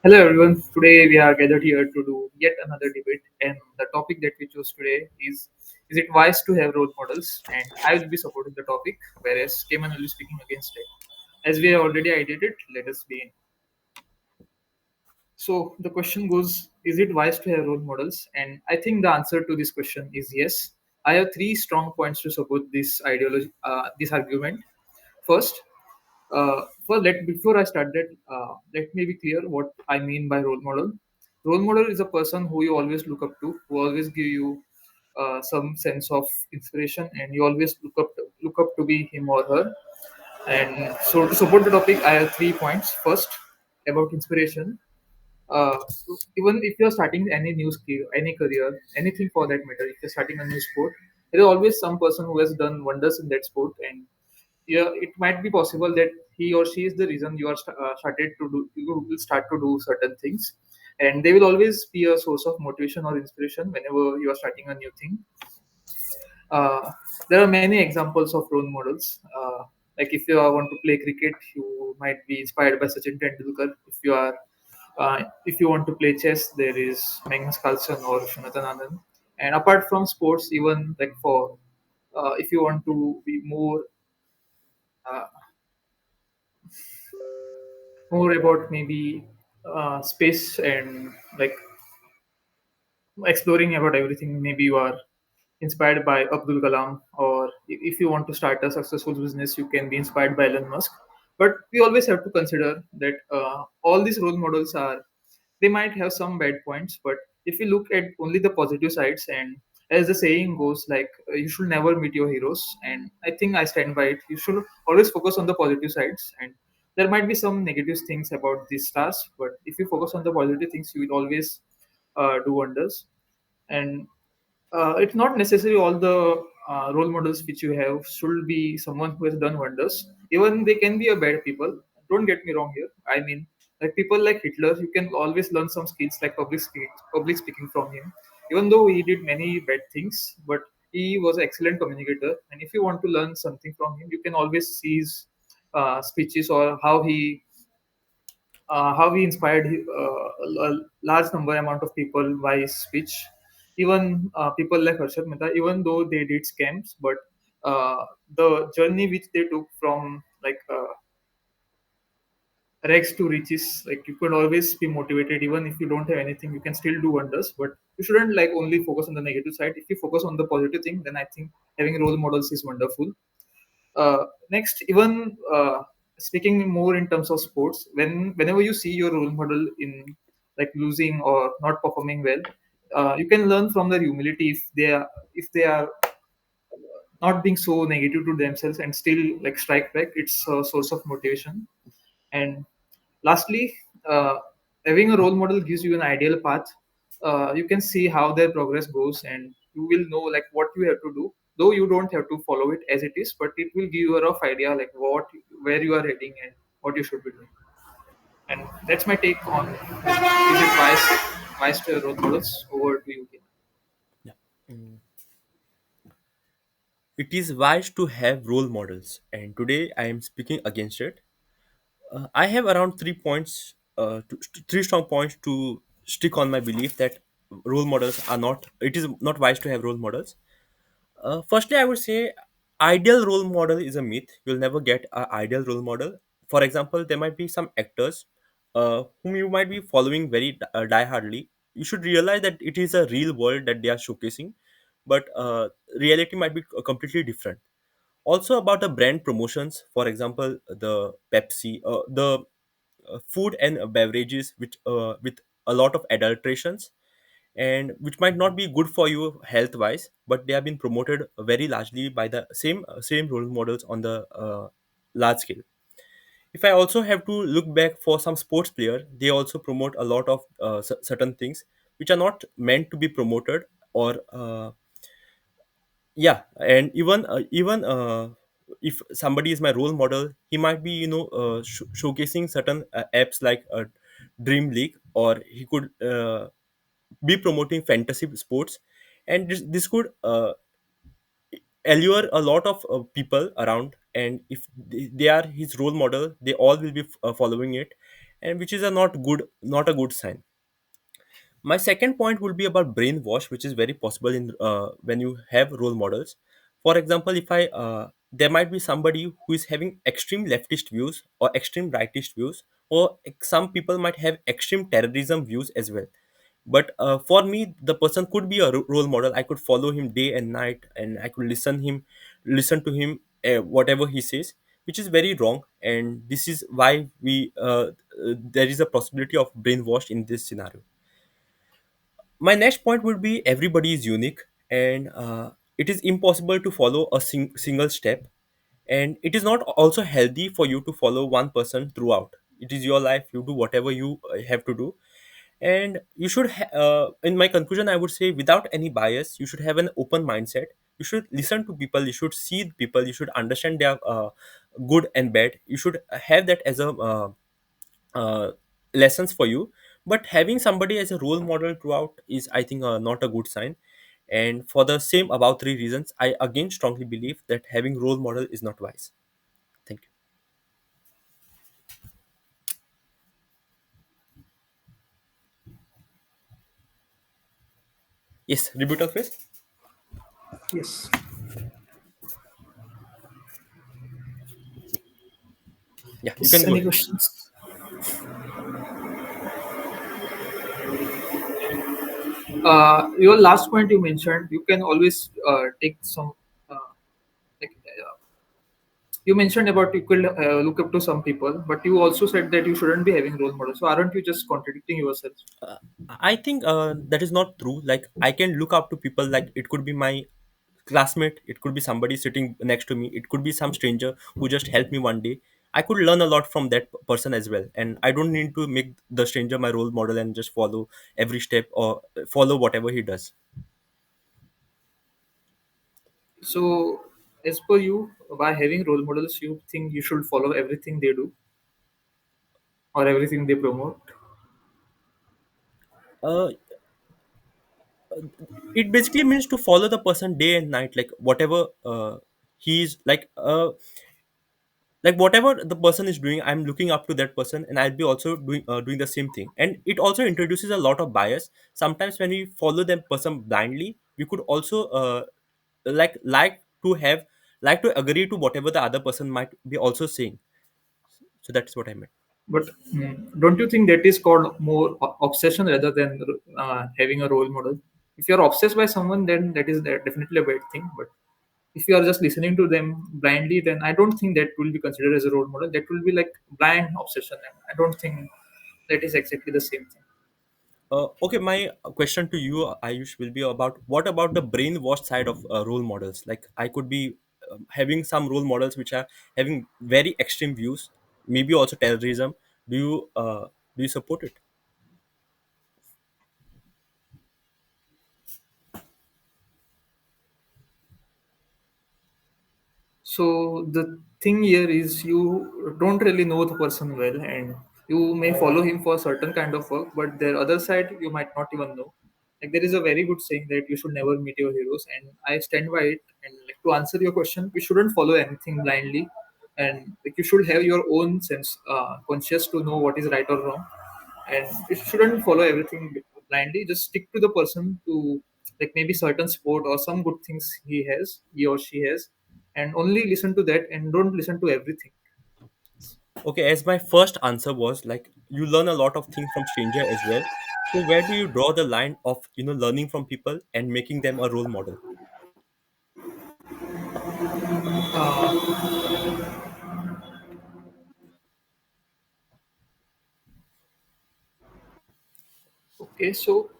Hello everyone. Today we are gathered here to do yet another debate, and the topic that we chose today is it wise to have role models? And I will be supporting the topic, whereas Cayman will be speaking against it. As we have already ideated, let us begin. So the question goes: is it wise to have role models? And I think the answer to this question is yes. I have three strong points to support this ideology, this argument. First, before I start that, let me be clear what I mean by role model. Role model is a person who you always look up to, who always give you some sense of inspiration, and you always look up to be him or her. And so, to support the topic, I have 3 points. First, about inspiration. Uh, Even if you're starting any new skill, any career, anything for that matter, if you're starting a new sport, there is always some person who has done wonders in that sport, and yeah, it might be possible that he or she is the reason you are started to do. You will start to do certain things, and they will always be a source of motivation or inspiration whenever you are starting a new thing. Uh, there are many examples of role models. Like if you want to play cricket, you might be inspired by Sachin Tendulkar. If you want to play chess, there is Magnus Carlsen or Shunatan Anand. And apart from sports, even like for if you want to be uh, more about maybe space and like exploring about everything. Maybe you are inspired by Abdul Kalam, or if you want to start a successful business, you can be inspired by Elon Musk. But we always have to consider that all these role models are, they might have some bad points, but if you look at only the positive sides, and as the saying goes, like you should never meet your heroes, and I think I stand by it. You should always focus on the positive sides, and there might be some negative things about these stars, but if you focus on the positive things, you will always do wonders. And it's not necessary all the role models which you have should be someone who has done wonders. Even they can be a bad people. Don't get me wrong here. I mean, like people like Hitler, you can always learn some skills like public speaking from him. Even though he did many bad things, but he was an excellent communicator. And if you want to learn something from him, you can always see his speeches or how he inspired a large number amount of people by his speech. Even people like Harshad Mehta, even though they did scams, but the journey which they took from like rags to riches, like you could always be motivated. Even if you don't have anything, you can still do wonders. But you shouldn't like only focus on the negative side. If you focus on the positive thing, then I think having role models is wonderful. Next, even speaking more in terms of sports, whenever you see your role model in like losing or not performing well, you can learn from their humility. If they are not being so negative to themselves and still like strike back, it's a source of motivation. And lastly, uh, having a role model gives you an ideal path. You can see how their progress goes, and you will know like what you have to do. Though you don't have to follow it as it is, but it will give you a rough idea like where you are heading and what you should be doing. And that's my take on is it wise to have role models. Over to you. Kim. Yeah. Mm. It is wise to have role models, and today I am speaking against it. I have around 3 points, three strong points to stick on my belief that role models are not. It is not wise to have role models. Firstly, I would say ideal role model is a myth. You'll never get an ideal role model. For example, there might be some actors whom you might be following very diehardly. You should realize that it is a real world that they are showcasing, but reality might be completely different. Also, about the brand promotions, for example, the Pepsi, the food and beverages with a lot of adulterations and which might not be good for you health wise, but they have been promoted very largely by the same role models on the large scale. If I also have to look back for some sports player, they also promote a lot of certain things which are not meant to be promoted, or yeah. And even if somebody is my role model, he might be showcasing certain apps like dream league, or he could be promoting fantasy sports, and this could allure a lot of people around, and if they are his role model, they all will be following it, and which is a not a good sign. My second point would be about brainwash, which is very possible in when you have role models. For example, if I there might be somebody who is having extreme leftist views or extreme rightist views, or some people might have extreme terrorism views as well. But for me, the person could be a role model. I could follow him day and night, and I could listen to him whatever he says, which is very wrong. And this is why we there is a possibility of brainwash in this scenario. My next point would be everybody is unique, and it is impossible to follow a single step, and it is not also healthy for you to follow one person throughout. It is your life, you do whatever you have to do. And you should in my conclusion, I would say, without any bias, you should have an open mindset. You should listen to people, you should see people, you should understand their good and bad. You should have that as a uh, lessons for you. But having somebody as a role model throughout is, I think, not a good sign. And for the same about three reasons, I again strongly believe that having role model is not wise. Thank you. Yes, rebuttal phase. Yes. Yeah, you can Yes. go Any ahead. questions? Your last point you mentioned, you can always take some. Uh, you mentioned about you could look up to some people, but you also said that you shouldn't be having role models. So aren't you just contradicting yourself? uh, I think that is not true. Like, I can look up to people. Like, it could be my classmate, it could be somebody sitting next to me, it could be some stranger who just helped me one day. I could learn a lot from that person as well, and I don't need to make the stranger my role model and just follow every step or follow whatever he does. So, as per you, by having role models, you think you should follow everything they do or everything they promote? uh, it basically means to follow the person day and night, like whatever he's like whatever the person is doing, I'm looking up to that person, and I'll be also doing the same thing. And it also introduces a lot of bias. Sometimes when we follow that person blindly, we could also like to have like to agree to whatever the other person might be also saying. So that's what I meant. But don't you think that is called more obsession rather than having a role model? If you're obsessed by someone, then that is definitely a bad thing. But if you are just listening to them blindly, then I don't think that will be considered as a role model. That will be like blind obsession. And I don't think that is exactly the same thing. Okay, my question to you, Ayush, will be about what about the brainwashed side of role models? Like, I could be having some role models which are having very extreme views, maybe also terrorism. Do you do you support it? So the thing here is you don't really know the person well, and you may follow him for a certain kind of work, but the other side you might not even know. Like there is a very good saying that you should never meet your heroes, and I stand by it. And like to answer your question, we shouldn't follow anything blindly, and like you should have your own sense, conscious to know what is right or wrong, and you shouldn't follow everything blindly. Just stick to the person to like maybe certain sport or some good things he or she has, and only listen to that and don't listen to everything. Okay, as my first answer was like you learn a lot of things from stranger as well. So where do you draw the line of learning from people and making them a role model? uh, okay, so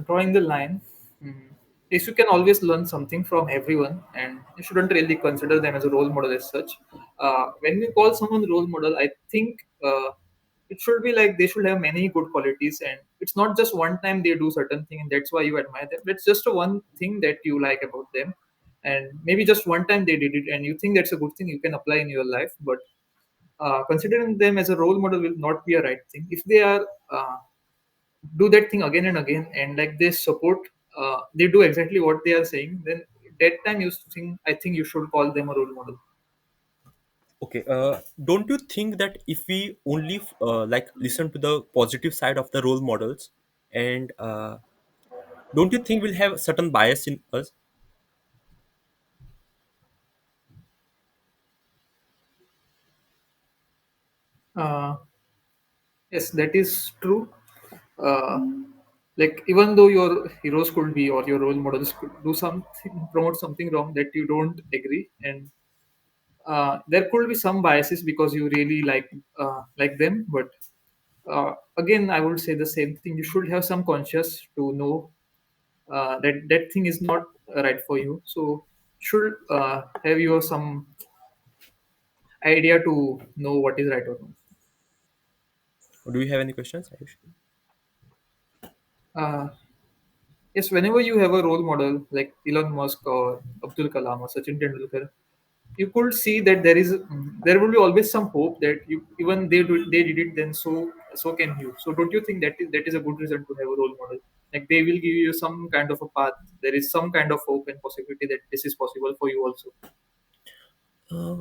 drawing the line, mm, is you can always learn something from everyone, and you shouldn't really consider them as a role model as such. When we call someone role model, I think it should be like they should have many good qualities, and it's not just one time they do certain thing and that's why you admire them. That's just a one thing that you like about them, and maybe just one time they did it and you think that's a good thing you can apply in your life. But considering them as a role model will not be a right thing. If they are do that thing again and again and like they support, they do exactly what they are saying, then that time you think I think you should call them a role model. Okay, don't you think that if we only like listen to the positive side of the role models, and don't you think we'll have certain bias in us? Uh, yes, that is true. Uh, like even though your heroes could be or your role models could do something, promote something wrong that you don't agree, and there could be some biases because you really like them. But again, I would say the same thing. You should have some conscious to know that that thing is not right for you. So should have your some idea to know what is right or wrong. Or do you have any questions, Ayush? Uh, yes, whenever you have a role model like Elon Musk or Abdul Kalam or Sachin Tendulkar, you could see that there will be always some hope that you even they did it, then so can you. So don't you think that is a good reason to have a role model? Like they will give you some kind of a path. There is some kind of hope and possibility that this is possible for you also. Uh,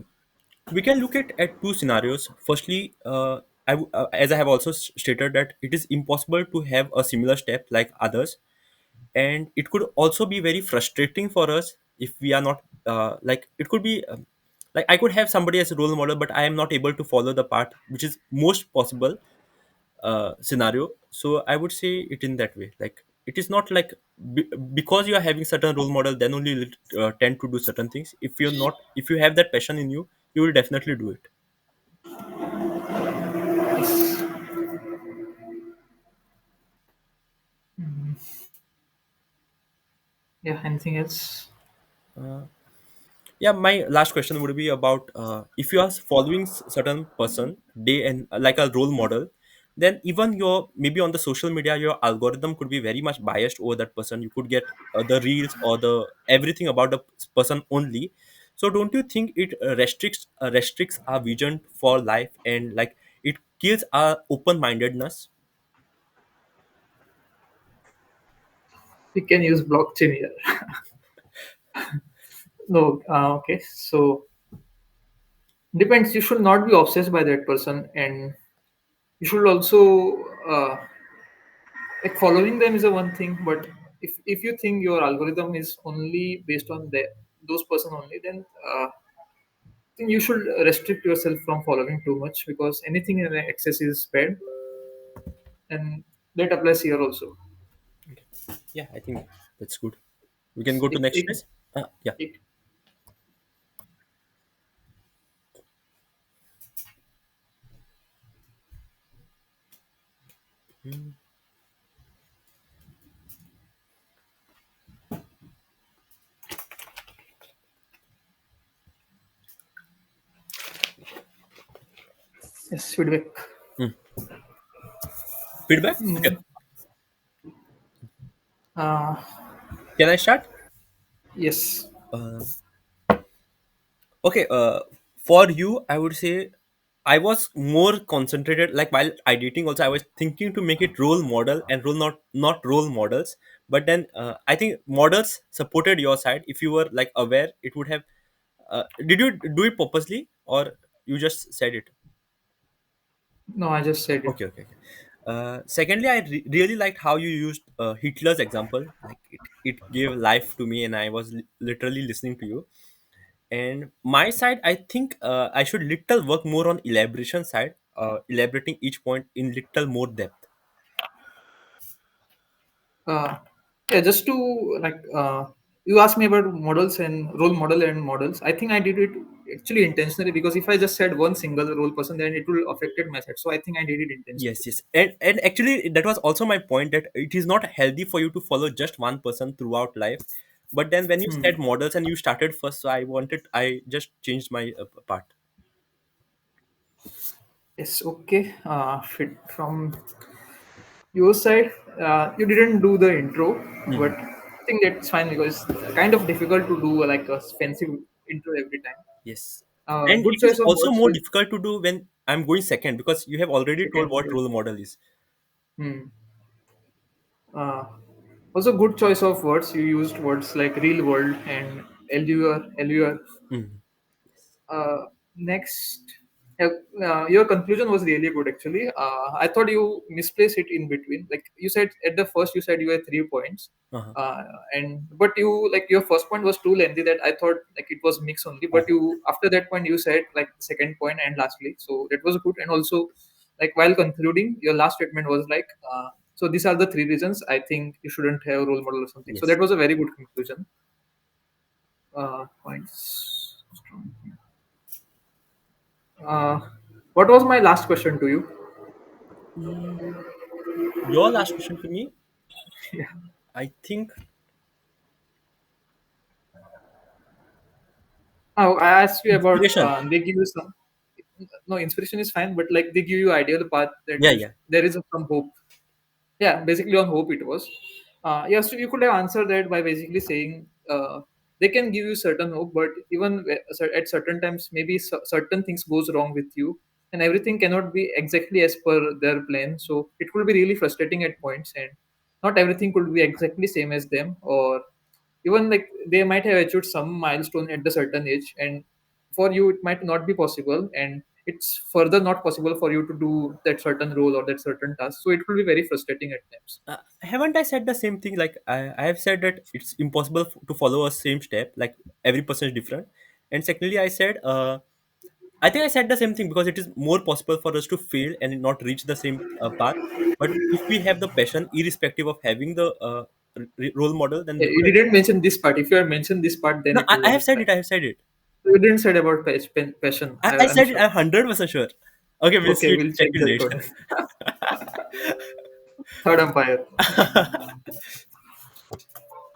we can look at two scenarios. Firstly, as I have also stated that it is impossible to have a similar step like others, and it could also be very frustrating for us if we are not like it could be like I could have somebody as a role model, but I am not able to follow the path which is most possible scenario. So I would say it in that way. Like it is not like because you are having certain role model, then only you'll tend to do certain things. If you're not, if you have that passion in you, you will definitely do it. Yes. Yeah. Anything else? Yeah, my last question would be about if you are following certain person day and like a role model, then even your maybe on the social media your algorithm could be very much biased over that person. You could get the reels or the everything about the person only. So don't you think it restricts our vision for life, and like it kills our open mindedness? We can use blockchain here. No. Okay. So depends. You should not be obsessed by that person, and you should also like following them is a one thing. But if you think your algorithm is only based on those person only, then I think you should restrict yourself from following too much because anything in excess is bad, and that applies here also. Yeah, I think that's good. We can go to It, next it, phase. Yeah. it, yes, feedback. Hmm. Feedback. Okay. Mm, uh, Can I start? yes. Uh, Okay, for you, I would say I was more concentrated. Like while editing, also I was thinking to make it role model and role not role models. But then I think models supported your side. If you were like aware, it would have. Did you do it purposely or you just said it? No, I just said it. Okay. Secondly, I really liked how you used Hitler's example. Like it gave life to me, and I was literally listening to you. And my side, I think I should little work more on elaboration side, elaborating each point in little more depth. Uh, yeah, just to you asked me about models and role model and models. I think I did it actually intentionally because if I just said one single role person, then it will affected my set. So I think I did it intentionally. Yes, and actually that was also my point that it is not healthy for you to follow just one person throughout life. But then when you Hmm. said models and you started first, so I just changed my part. Yes. Okay. Fit from your side, you didn't do the intro, but Mhm. I think that's fine because it's kind of difficult to do like a fancy intro every time. Yes, and Good it is choice of also words more with difficult to do when I'm going second because you have already told second. what Yes. role model is. Hmm. Uh, Also, good choice of words. You used words like real world and allure. Mhm. Next, uh, your conclusion was really good actually. I thought you misplaced it in between. Like you said at the first, you said you had 3 points, Uh-huh. uh, and but you like your first point was too lengthy that I thought like it was mix only. But Uh-huh. you after that point you said like second point and lastly, so that was good. And also, like while concluding, your last statement was like, so these are the three reasons I think you shouldn't have a role model or something. So Yes. that was a very good conclusion. Points. Uh, what was my last question to you? Mm, your last question to me, Yeah. I think. Oh, I asked you about Inspiration. they give you some no inspiration is fine, but like they give you ideal path that Yeah, yeah. there is some hope. Yeah, basically on hope it was. Yes, you could have answered that by basically saying they can give you certain hope, but even at certain times maybe certain things goes wrong with you, and everything cannot be exactly as per their plan. So it could be really frustrating at points, and not everything could be exactly same as them, or even like they might have achieved some milestone at the certain age, and for you it might not be possible, and it's further not possible for you to do that certain role or that certain task. So it will be very frustrating at times. Haven't I said the same thing? Like I have said that it's impossible to follow a same step. Like every person is different. And secondly, I said, I think I said the same thing because it is more possible for us to fail and not reach the same path. But if we have the passion, irrespective of having the role model, then we You could didn't achieve. mention this part. If you had mentioned this part, then No, it would I have have been said fine. it. I have said it. You didn't say about passion. I I'm said it. sure. I'm 100% sure. Okay, we'll Okay, see it. we'll Check check it the later. recording. Third umpire.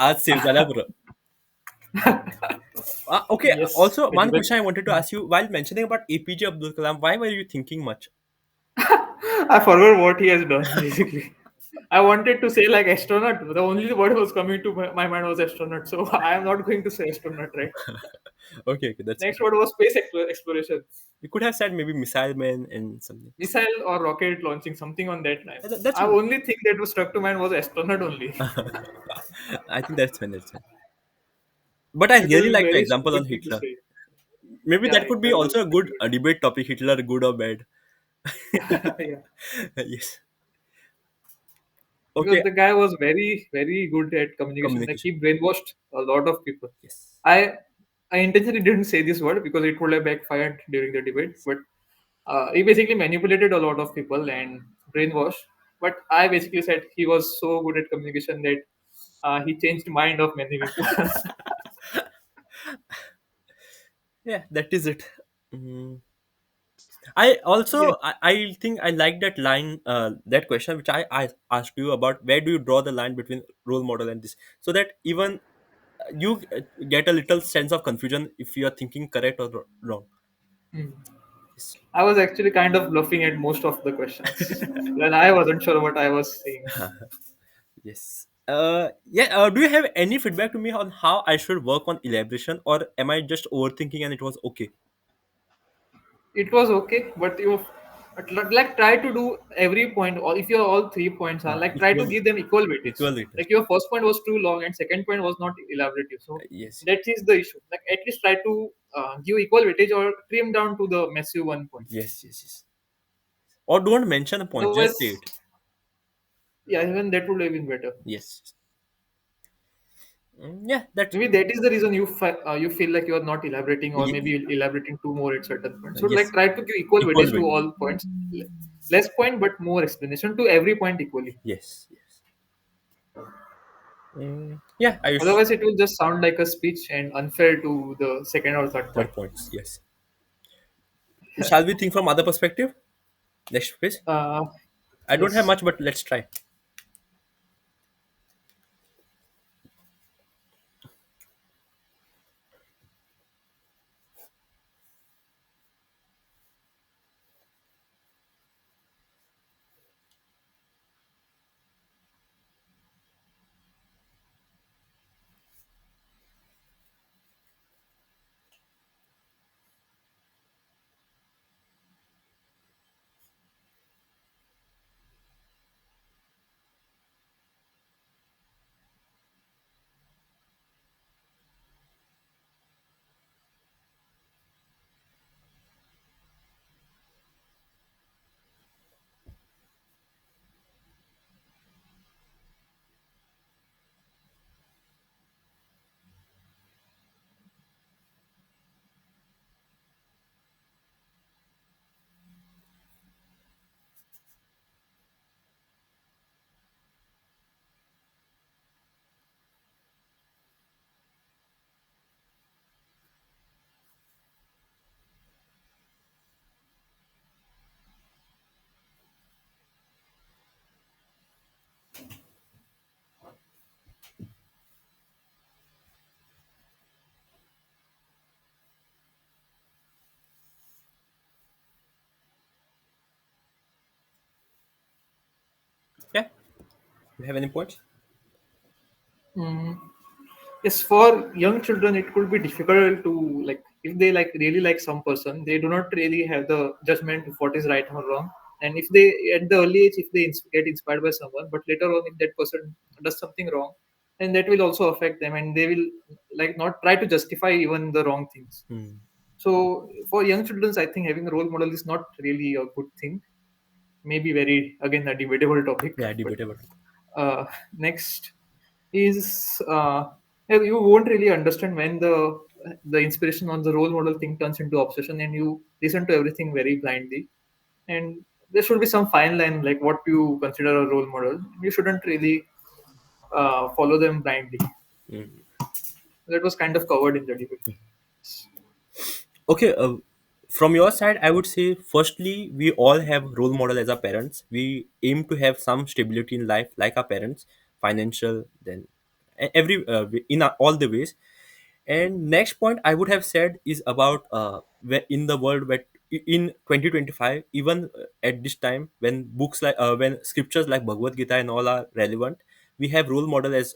आज save झाला बरं. Okay. Yes, Also, very one well. question I wanted to ask you while mentioning about APJ Abdul Kalam, why were you thinking much? I forgot what he has done basically. I wanted to say like astronaut. The only word was coming to my mind was astronaut. So I am not going to say astronaut, right? Okay, okay, that's Next fine. word was space exploration. You could have said maybe missile man and something. Missile or rocket launching, something on that line. That's I good. only think that was struck to mind was astronaut only. I think that's fine. That's fine. But I It really will be like your very example stupid on thing to Hitler. say. Maybe Yeah, that could be Hitler also was a good very debate topic. Hitler, good or bad? good. Yeah. Yes. Because Okay. the guy was very, very good at communication. Like Communication. he brainwashed a lot of people. Yes. I I intentionally didn't say this word because it would have backfired during the debate, Yes. but he basically manipulated a lot of people and brainwashed. But I basically said he was so good at communication that he changed the mind of many people. Yeah, that is it. Mm. I Yeah. also I think I like that line, that question which I asked you about where do you draw the line between role model and this, so that even you get a little sense of confusion if you are thinking correct or wrong. Hmm. Yes. I was actually kind of bluffing at most of the questions. When I wasn't sure what I was saying. Yes. Yeah. Do you have any feedback to me on how I should work on elaboration, or am I just overthinking and it was okay? It was okay, but you like try to do every point. Or if your all 3 points are like try to Equal, give them equal weightage. equal weightage. Like your first point was too long and second point was not elaborative. So Yes. that is the issue. Like at least try to give equal weightage or trim down to the massive one point. Yes. Yes. Yes. Or don't mention a point. Just say Otherwise, it. yeah, even that would have been better. Yes. Yeah. That's. Maybe that is the reason you feel like you are not elaborating, or maybe y- you're elaborating too more at certain points. So like yes. try to give equal Equal weightage to weight. all points, less point but more explanation to every point equally. Yes. Yes. Yeah. I use Otherwise, it will just sound like a speech and unfair to the second or third point. third points. Yes. Shall we think from other perspective? Next phase. Uh, I don't have yes. much, but let's try. You have any points? Mm, yes, for young children, it could be difficult to like if they like really like some person, they do not really have the judgment of what is right or wrong. And if they at the early age, if they get inspired by someone, but later on, if that person does something wrong, then that will also affect them, and they will like not try to justify even the wrong things. Hmm. So for young children, I think having a role model is not really a good thing. Maybe very again a debatable topic, Yeah, but debatable. uh, next is yeah, you won't really understand when the inspiration on the role model thing turns into obsession and you listen to everything very blindly. And there should be some fine line like what you consider a role model. You shouldn't really follow them blindly. Hmm. That was kind of covered in the debate. Okay, from your side, I would say firstly, we all have role model as our parents. We aim to have some stability in life, like our parents, financial, then every in all the ways. And next point I would have said is about where in the world where in 2025, even at this time when books like when scriptures like Bhagavad Gita and all are relevant, we have role model as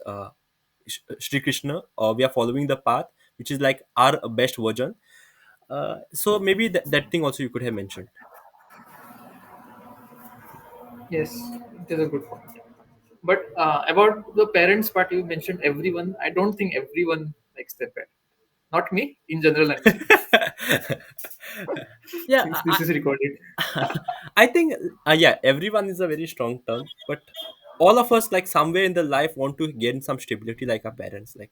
Sri Krishna, or we are following the path which is like our best version. So maybe that thing also you could have mentioned. Yes, it is a good point. But about the parents part, you mentioned everyone. I don't think everyone likes their parents. Not me. In general, I'm saying. Yeah, Since this is recorded. I think yeah, everyone is a very strong term, but all of us like somewhere in the life want to gain some stability like our parents, like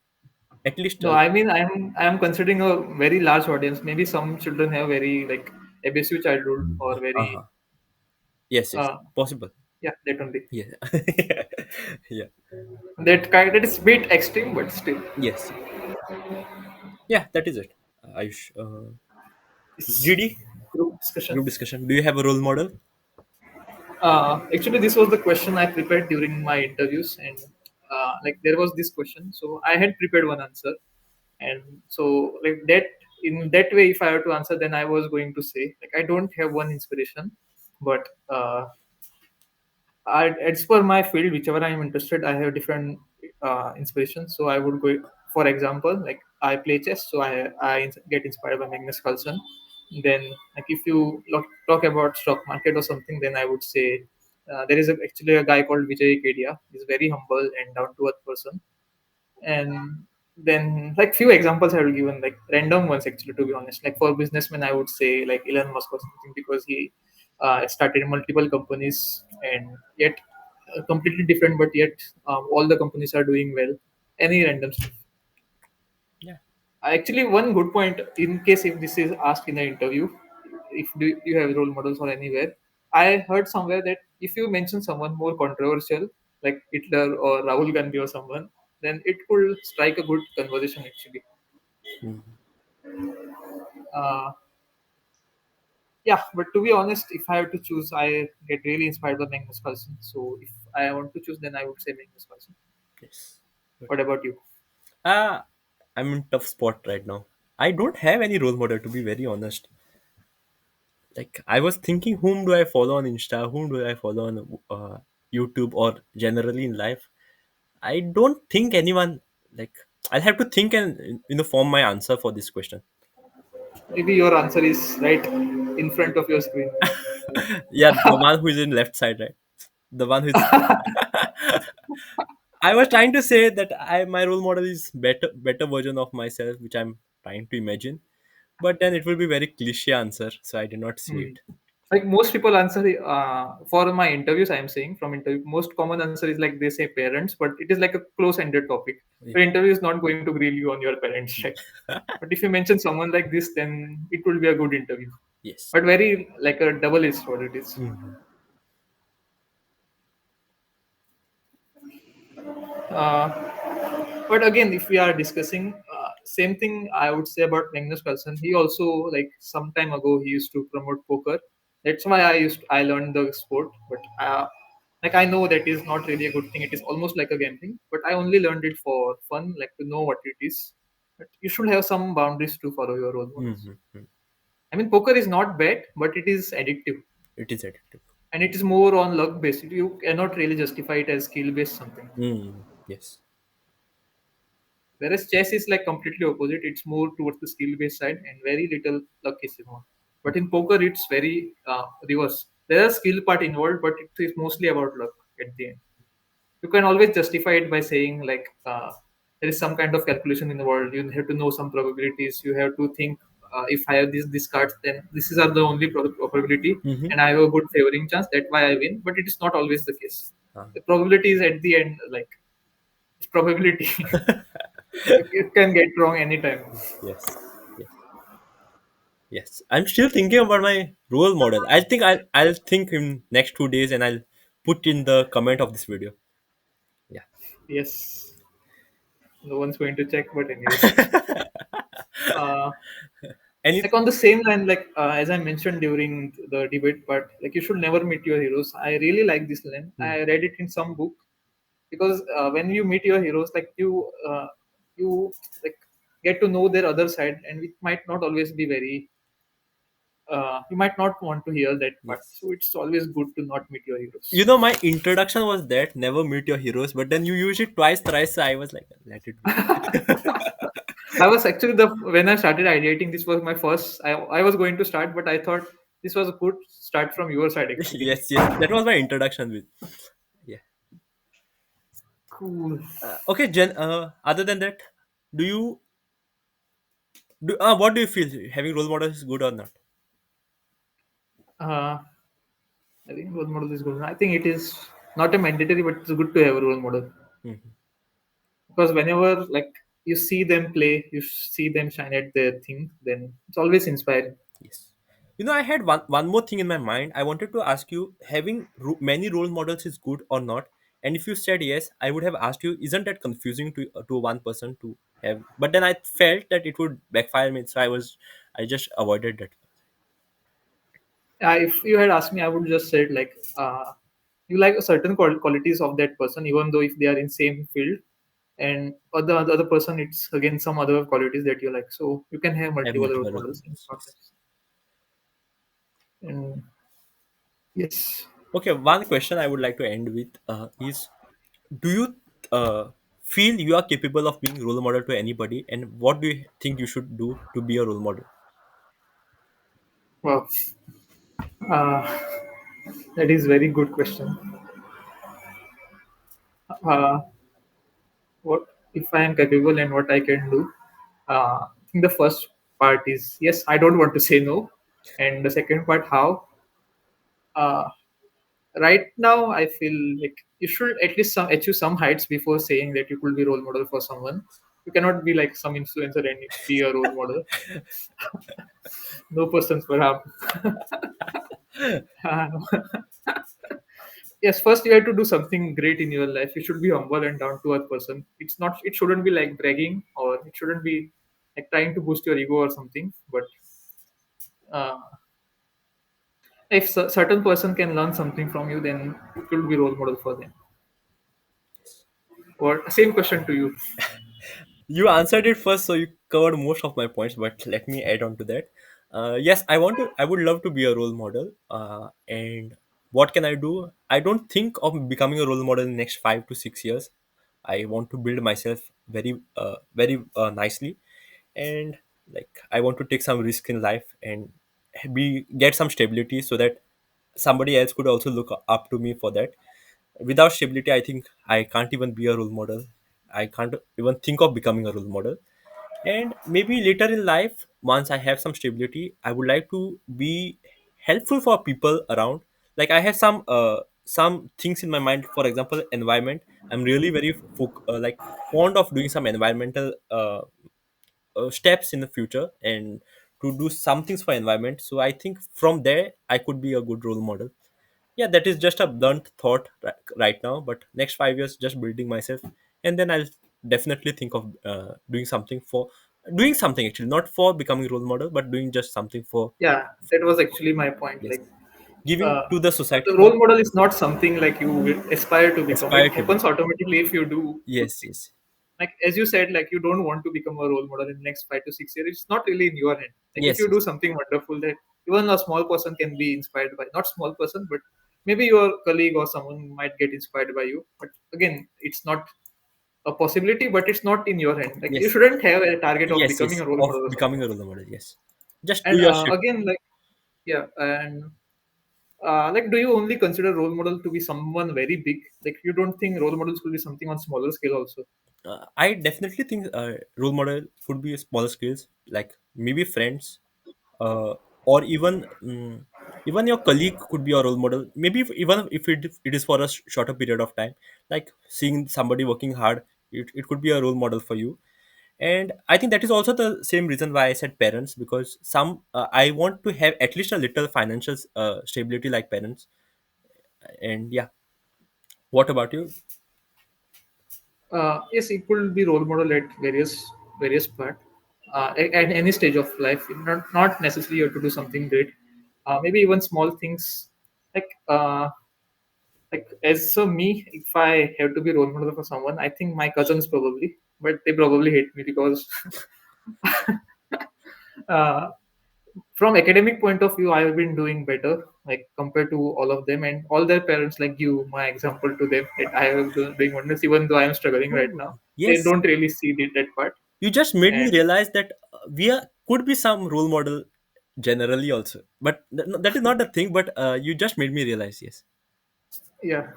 at least. No, I mean I'm considering a very large audience. Maybe some children have very like abusive childhood or very Uh-huh. Yes, yes, uh, possible. yeah, that only. Yeah. Yeah. That is bit extreme, but still. Yes. Yeah, that is it. Ayush, This GD group discussion. group discussion. Do you have a role model? Actually, this was the question I prepared during my interviews, and like there was this question, so I had prepared one answer, and so like that in that way, if I have to answer, then I was going to say like I don't have one inspiration, but as per my field, whichever I am interested, I have different inspirations. So I would go, for example, like I play chess, so get inspired by Magnus Carlsen. Then, like if you talk about stock market or something, then I would say there is actually a guy called Vijay Kedia. He's very humble and down to earth person. And then like few examples I will given like random ones actually, to be honest, like for businessmen I would say like Elon Musk or something, because he started multiple companies and yet completely different, but yet all the companies are doing well. Any random stuff. Yeah. Actually, one good point in case if this is asked in an interview, if you have role models or anywhere, I heard somewhere that if you mention someone more controversial like Hitler or Rahul Gandhi or someone, then it could strike a good conversation actually. Mhm. Uh, yeah, but to be honest, if I have to choose, I get really inspired by Magnus Carlsen. So if I want to choose, then I would say Magnus Carlsen. Yes. Good. What about you? Uh, I'm in tough spot right now. I don't have any role model to be very honest. Like I was thinking, whom do I follow on Insta? Whom do I follow on YouTube or generally in life? I don't think anyone. Like I'll have to think and form my answer for this question. Maybe your answer is right in front of your screen. Yeah, the one who is in left side, right? The one who's. I was trying to say that my role model is better version of myself, which I'm trying to imagine. But then it will be very cliche answer, so I did not say Hmm. it. Like most people answer for my interviews, I am saying from interview, most common answer is like they say parents, but it is like a close-ended topic. Yeah. The interview is not going to grill you on your parents, right? But if you mention someone like this, then it will be a good interview. Yes. But very like a double is what it is. Hmm. Uh, but again, if we are discussing same thing, I would say about Magnus Carlsen. He also like some time ago he used to promote poker. That's why I learned the sport. But like I know that is not really a good thing. It is almost like a gambling. But I only learned it for fun, like to know what it is. But you should have some boundaries to follow your role models. Hmm. I mean, poker is not bad, but it is addictive. It is addictive. and it is more on luck based. You cannot really justify it as skill based something. Mm, yes. Whereas chess is like completely opposite. It's more towards the skill based side and very little luck is involved. But in poker, it's very reverse. There is skill part involved, but it is mostly about luck at the end. You can always justify it by saying like there is some kind of calculation in the world. You have to know some probabilities. You have to think if I have these cards, then this is are the only probability, Mm-hmm. and I have a good favoring chance. That's why I win. But it is not always the case. Uh, The probability is at the end like it's probability. It can get wrong anytime. yes. Yes. Yes. I'm still thinking about my role model. I think I'll think in next 2 days and I'll put in the comment of this video. Yeah. Yes, no one's going to check, but anyways. Uh, Any. like on the same line, like as I mentioned during the debate part, like you should never meet your heroes. I really like this line. Hmm. I read it in some book because when you meet your heroes, like you like get to know their other side, and it might not always be very. You might not want to hear that part, Yes. so it's always good to not meet your heroes. You know, my introduction was that never meet your heroes, but then you use it twice, thrice. So I was like, let it be. I was actually the when I started ideating, this was my first. I was going to start, but I thought this was a good start from your side actually. Yes, yes. That was my introduction with. Yeah. Cool. Okay, Jen. Other than that, do you do? What do you feel having role models is good or not? Uh, I think role model is good. I think it is not a mandatory, but it's good to have a role model Mhm. because whenever like you see them play, you see them shine at their thing, then it's always inspiring. Yes. You know, I had one more thing in my mind. I wanted to ask you, having many role models is good or not? And if you said yes, I would have asked you, isn't that confusing to one person to have? But then I felt that it would backfire me, so I just avoided that. If you had asked me, I would just said like you like certain qualities of that person, even though if they are in same field, and the other person it's again some other qualities that you like. So you can have Have multiple role multiple role models. It's models. not Yes. necessary. And yes, Okay, one question I would like to end with is: do you feel you are capable of being role model to anybody, and what do you think you should do to be a role model? well, uh, that is very good question. Uh, what if I am capable and what I can do? I think the first part is yes, I don't want to say no, and the second part how. Uh, right now, I feel like you should at least achieve some heights before saying that you could be role model for someone. You cannot be like some influencer and be a role model. No persons for harm. Yes, first you have to do something great in your life. You should be humble and down to earth person. It's not. It shouldn't be like bragging, or it shouldn't be like trying to boost your ego or something. But uh, if certain person can learn something from you, then you could be role model for them. Or same question to you. You answered it first, so you covered most of my points. But let me add on to that. Yes, I want to. I would love to be a role model. And what can I do? I don't think of becoming a role model in the next 5 to 6 years. I want to build myself very nicely, and like I want to take some risk in life and be get some stability so that somebody else could also look up to me for that. Without stability, I think I can't even be a role model. I can't even think of becoming a role model. And maybe later in life, once I have some stability, I would like to be helpful for people around. Like I have some things in my mind. For example, environment. I'm really very like fond of doing some environmental steps in the future and to do some things for environment. So I think from there I could be a good role model. Yeah, that is just a blunt thought right now, but next 5 years just building myself, and then I'll definitely think of doing something, actually not for becoming role model, but doing just something for, Yeah, that was actually my point. yes, Like, giving uh, to the society the for role model is not something like you will aspire to become. It aspire to be. happens automatically if you do good Yes, things. yes, Like as you said, like you don't want to become a role model in the next 5 to 6 years. It's not really in your hand. Like if yes, you yes, do something wonderful that even a small person can be inspired by, not small person, but maybe your colleague or someone might get inspired by you, but again, it's not a possibility, but it's not in your hand. Like you Yes, shouldn't have a target of yes, becoming yes. a role Of model or something. becoming a role model. Yes, just do And your shit. again, like yeah, and like, do you only consider role model to be someone very big? Like, you don't think role models could be something on smaller scale also? I definitely think role model could be smaller skills, like maybe friends, or even even your colleague could be your role model. Maybe even if it is for a shorter period of time, like seeing somebody working hard, it could be a role model for you. And I think that is also the same reason why I said parents, because some I want to have at least a little financial stability like parents. And yeah, what about you? Yes, it could be role model at various part, at any stage of life. Not necessarily you have to do something great. Maybe even small things, like as for me, if I have to be role model for someone, I think my cousins probably, but they probably hate me because uh, from academic point of view, I have been doing better, like compared to all of them and all their parents. Like you, my example to them, that I have been doing wonders, even though I am struggling right Oh, now. They yes. don't really see that part. You just made me And realize that we are, could be some role model generally also, but no, that is not the thing. But you just made me realize. Yes. yeah,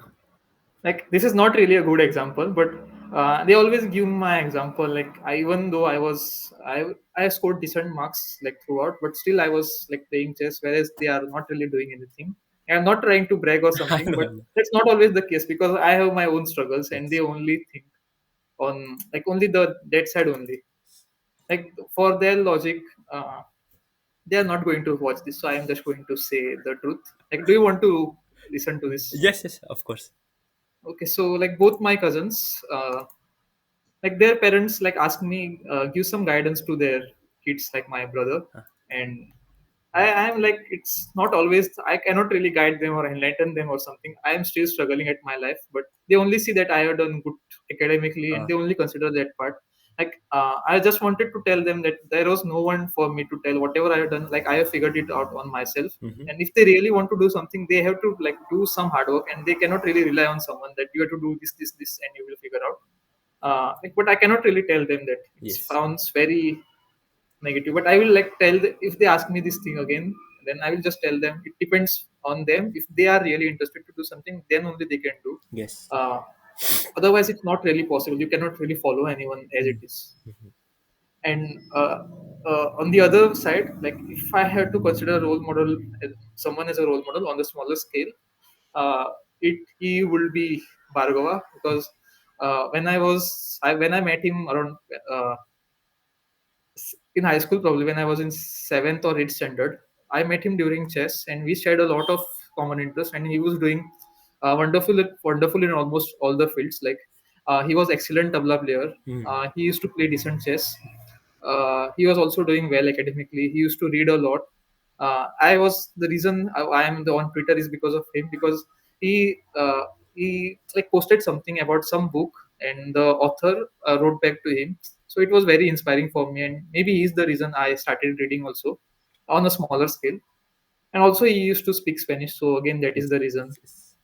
like this is not really a good example, but they always give my example. Like even though I scored decent marks like throughout, but still I was like playing chess, whereas they are not really doing anything. I'm not trying to brag or I something, know. but I know. that's not always the case because I have my own struggles, and they Yes. only think on like only the dead side only. Like for their logic, they are not going to watch this, so I am just going to say the truth. Like, do you want to listen to this? Yes. Yes. Of course. Okay, so like both my cousins, like their parents like ask me give some guidance to their kids, like my brother, and I'm like, it's not always, I cannot really guide them or enlighten them or something. I am still struggling at my life, but they only see that I have done good academically, and Uh, they only consider that part. Like I just wanted to tell them that there was no one for me to tell whatever I have done. Like I have figured it out on myself, mhm. and if they really want to do something, they have to like do some hard work, and they cannot really rely on someone that you have to do this, and you will figure out. Like, but I cannot really tell them that. It Yes. sounds very negative, but I will like if they ask me this thing again, then I will just tell them it depends on them. If they are really interested to do something, then only they can do. Yes. uh, Otherwise it's not really possible. You cannot really follow anyone as it Mm. is. And on the other side, like if I had to consider a role model, someone as a role model on the smaller scale, uh, it he will be Bhargava, because when I met him around in high school, probably when I was in seventh or eighth standard. I met him during chess, and we shared a lot of common interest. And he was doing wonderful in almost all the fields. Like he was excellent tabla player. Mm. He used to play decent chess. He was also doing well academically. He used to read a lot. I was the reason I am the on Twitter is because of him, because he uh, he like posted something about some book, and the author wrote back to him. So it was very inspiring for me, and maybe he's the reason I started reading also on a smaller scale. And also he used to speak Spanish, so again that is Yes. the reason. Yes.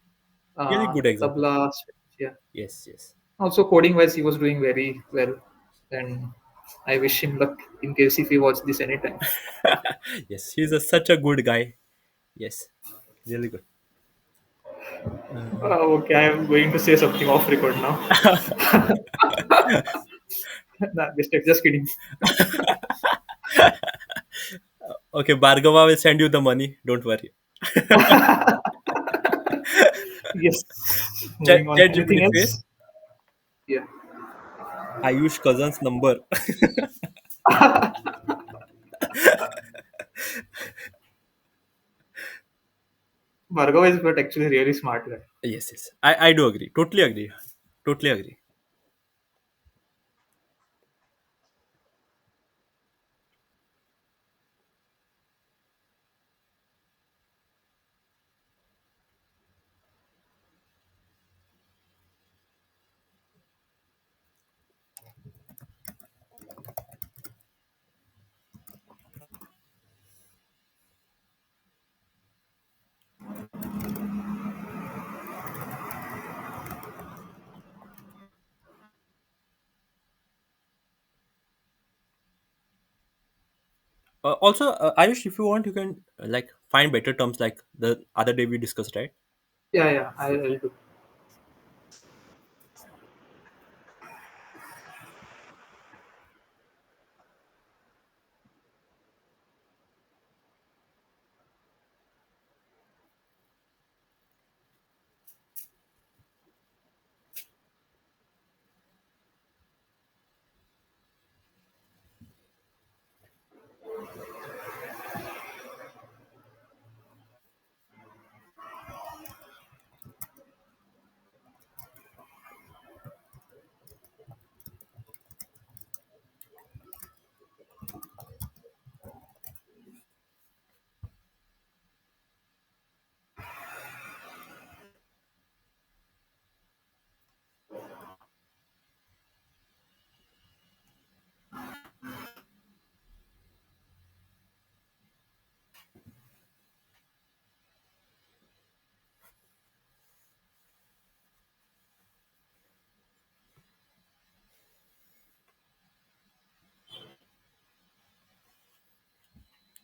Really good example. Tabla, Spanish, yeah. Yes. Yes. Also coding wise, he was doing very well, and I wish him luck in case if he watch this anytime. Yes. He's such a good guy. Yes. Really good. Okay, I am going to say something off record now. Nah, just kidding. Okay, Bhargava will send you the money. Don't worry. Yes. Chat Moving on. GPT Anything says, else? Yeah. Ayush cousin's number. Bhargava is but actually really smart guy. Yes, yes. I do agree. Totally agree. Totally agree. Also, Ayush, if you want, you can like find better terms like the other day we discussed, right? Yeah, yeah, I'll do.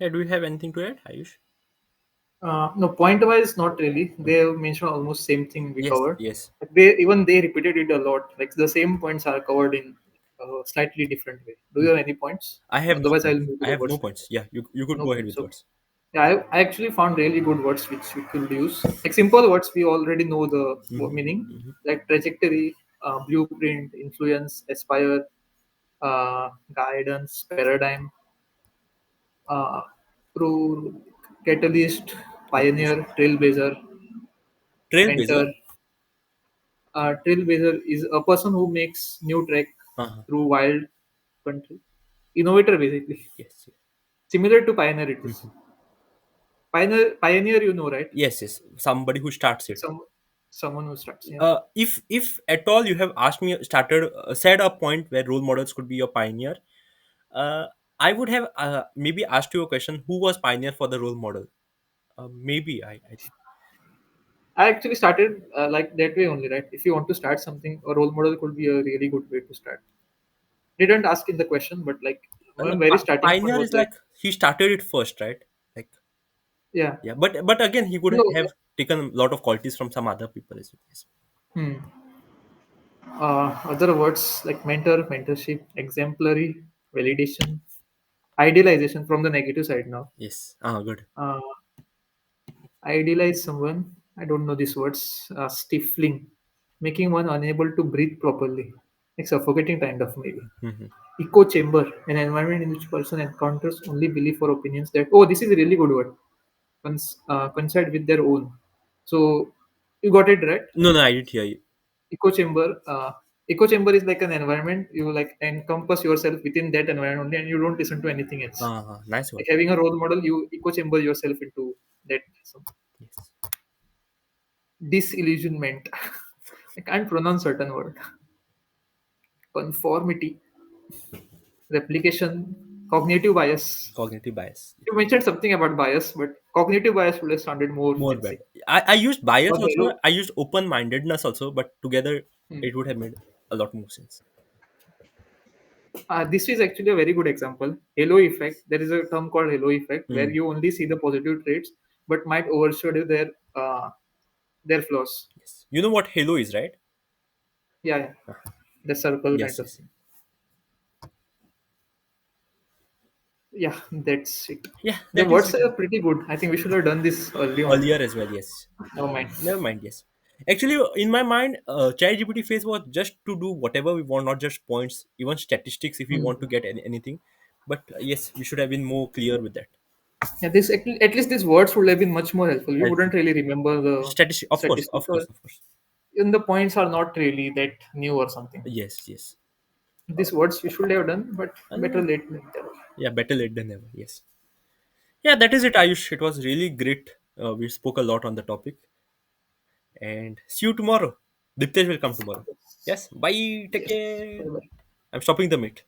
Yeah, do you have anything to add, Ayush? No, point wise, not really. They have mentioned almost same thing we Yes, covered. yes. Like they repeated it a lot. Like the same points are covered in a slightly different way. Do you have any points? I have no Otherwise, I'll points. move to I the have word no side. points. Yeah, you could No go ahead points. with Okay. yours. Yeah, I actually found really good words which we could use. Like simple words, we already know the meaning. Hmm. Like trajectory, blueprint, influence, aspire, guidance, paradigm, uh, pro catalyst, pioneer, Catalyst. trailblazer, Trailblazer. mentor. Trailblazer is a person who makes new trek Uh-huh. through wild country. Innovator, basically. Yes. Similar to pioneer, it is. Mhm. Pioneer, you know, right? Yes, yes. Somebody who starts Like it. someone who starts. Yeah. If at all you have asked me started said a point where role models could be your pioneer, uh, I would have maybe asked you a question: who was pioneer for the role model? Maybe I think. I actually started like that way only, right? If you want to start something, a role model could be a really good way to start. Didn't ask in the question, but like No, one very starting point pioneer was is that. like he started it first, right? Like, Yeah. yeah, but again, he would No. have taken a lot of qualities from some other people as well. Yes. Hmm. Other words like mentor, mentorship, exemplary, validation, idealization from the negative side now. Yes. Ah, good. Uh, Idealize someone, I don't know these words, stifling, making one unable to breathe properly, like suffocating kind of maybe. Hmm. Echo chamber, an environment in which person encounters only belief or opinions that, oh, this is a really good word, coincide with their own. So you got it right. No, no, I didn't hear you. Echo chamber, echo chamber is like an environment you like encompass yourself within that environment only, and you don't listen to anything else. Nice Like one. having a role model, you echo chamber yourself into that. So, Yes. disillusionment. I can't pronounce certain word. Conformity, replication, cognitive bias. Cognitive bias. You mentioned something about bias, but cognitive bias would have sounded more More fancy. bad. I used bias Or also. halo. I used open mindedness also, but together Hmm. it would have made a lot more sense. This is actually a very good example. Halo effect. There is a term called halo effect where Hmm. you only see the positive traits, but might overshadow their flaws. Yes. You know what Halo is, right? Yeah, yeah. The circle kind Yes, of yes. thing. Yeah, that's it. Yeah, The that is words it. are pretty good. I think we should have done this early on. Earlier as well, yes. Never mind. Never mind, yes. Actually, in my mind, ChatGPT phase was just to do whatever we want, not just points, even statistics if we Hmm. want to get anything. But yes, we should have been more clear with that. Yeah, this at least these words would have been much more helpful. We Helpful. wouldn't really remember the Statistic, of course, statistics, of or course, of course. even the points are not really that new or something. Yes, yes. These words we should have done, but better Uh, late than never. yeah, better late than never. Yes. Yeah, that is it, Ayush. It was really great. We spoke a lot on the topic, and see you tomorrow. Diptesh will come tomorrow. Yes. Bye. Take Yes. care. Bye bye. I'm stopping the meet.